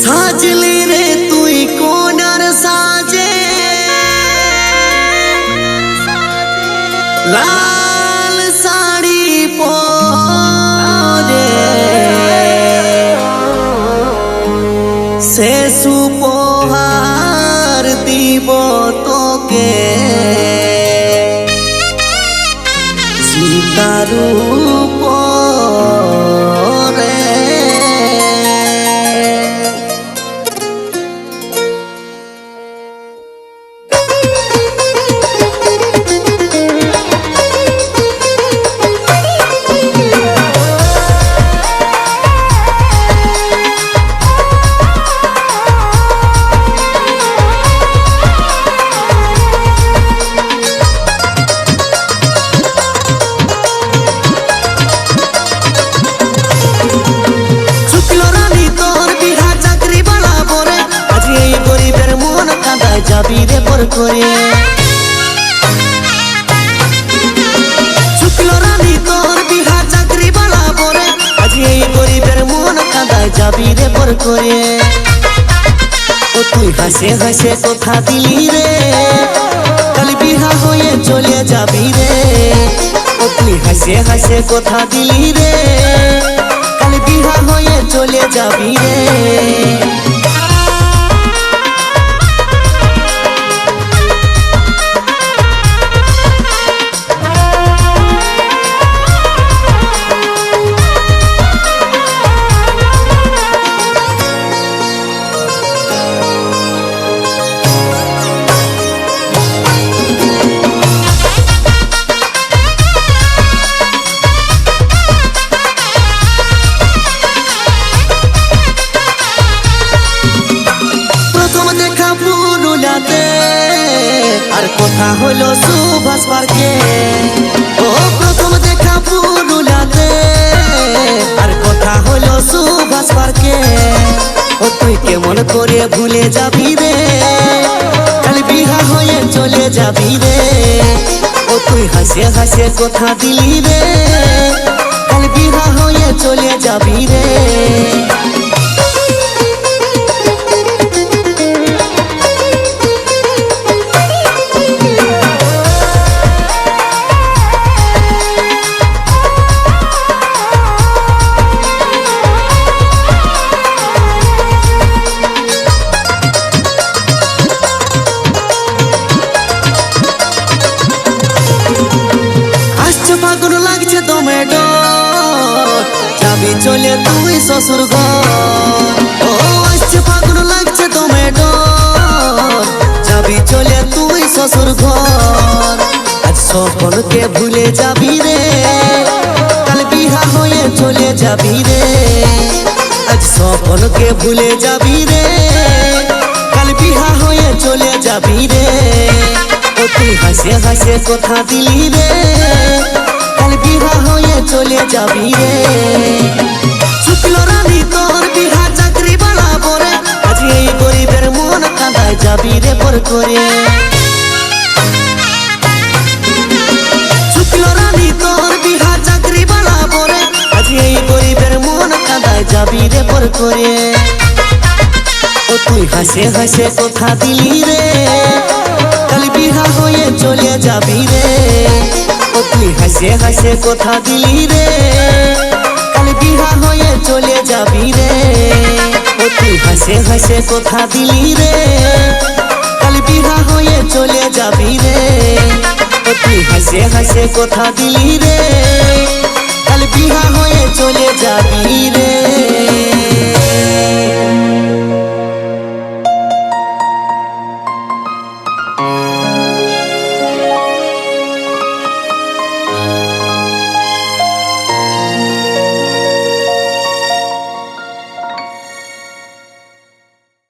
সাজলি রে তুই কোনার সাজে লাল শাড়ি পরে শেষ উপহার দিব তোকে সীতার উপরে যাবি রে পর করে শুক্লো রানী তোর বিহা চাকরি বালা পরে আজ এই গরিবের মন কাঁদায় যাবি রে পর করে ও তুই হাসে হাসে কথা দিলি রে কাল বিহা হয়ে চলে যাবি রে ও তুই হাসে হাসে কথা দিলি রে কাল বিহা হয়ে চলে যাবি রে আর কথা হলো সুভাষ পার্কে ও প্রথম দেখা পুরুলাতে আর কথা হলো সুভাষ পার্কে ও তুই কেমন করে ভুলে যাবি রে কাল বিহা হয়ে চলে যাবি রে ও তুই হাসে হাসে কথা দিলি রে কাল বিহা হয়ে চলে যাবি রে ফাগুন লাগছে দমে ডর যাবি চলে তুই শ্বশুর ঘর ও আসছে ফাগুন লাগছে দমে ডর যাবি চলে তুই শ্বশুর ঘর আজ সকলকে ভুলে যাবি রে কাল বিহা হয়ে চলে যাবি রে আজ সকলকে ভুলে যাবি রে কাল বিহা হয়ে চলে যাবি রে ও তুই হাসে হাসে কথা দিলি রে কাল বিহা হয়ে চলে যাবি রে শুক্লো রানী তোর বিহা চাকরি বালা পরে আজ এই গরিবের মন কাঁদায় যাবি রে পর করে শুক্লো রানী তোর বিহা চাকরি বালা পরে আজ এই গরিবের মন কাঁদায় যাবি রে পর করে ও তুই হাসে হাসে কথা দিলি রে কাল বিহা হয়ে চলে যাবি রে ও তুই হাসে হাসে কথা দিলি রে কাল বিহা হয়ে চলে যাবি রে ও তুই হাসে হাসে কথা দিলি রে কাল বিহা হয়ে চলে যাবি রে ও তুই হাসে হাসে কথা দিলি রে কাল বিহা হয়ে চলে যাবি